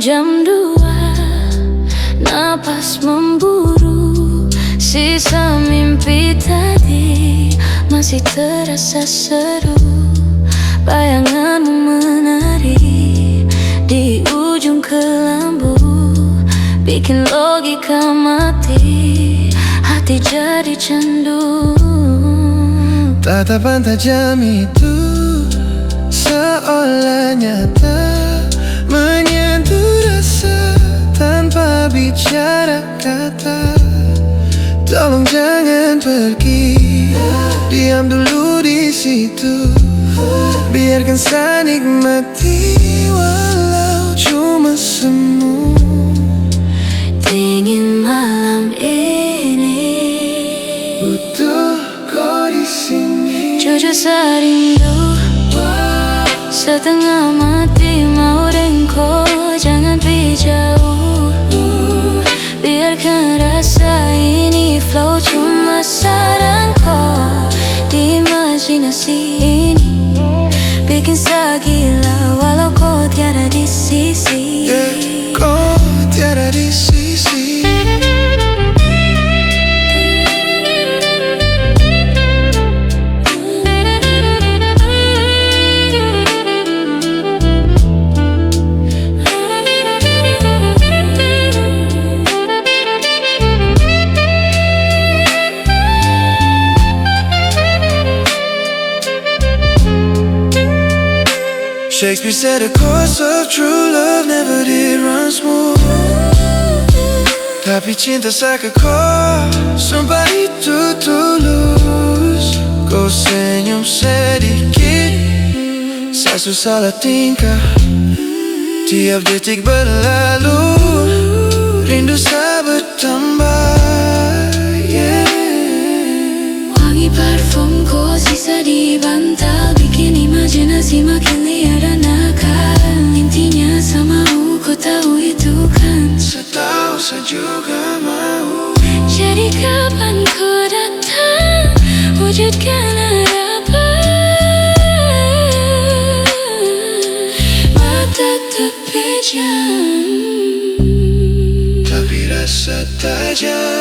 jam 2, napas memburu. Sisa mimpi tadi masih terasa seru. Bayanganmu menari di ujung kelambu, bikin logika mati, hati jadi candu. Tatapan tajam itu seolah nyata, menyentuh rasa tanpa bicara kata. Tolong jangan pergi, diam dulu di situ. Biarkan saya nikmati walau cuma semu. Dingin malam ini, butuh kau di sini. jujur sa rindu, setengah mati mau rengko. Jangan pergi jauh, biarkan rasa ini flow. Cuma saran kau di imajinasi ini, bikin saya gila walau kau tiada di sisi. Kau tiada di sisi. Shakespeare said the course of true love never did run smooth. Tapi cinta saya kekal, sumpah itu tulus. Kau senyum sedikit, saya susah lah tingkah. Tiap detik berlalu, rindu saya bertambah. Wangi parfum kau sisa di bantal, bikin imajinasi makin liar dan nakal. Intinya sama kau tahu itu kan. Saya tahu, saya juga mau. Jadi kapan kau datang, wujudkan harapan. Mata terpejam, tapi rasa tajam.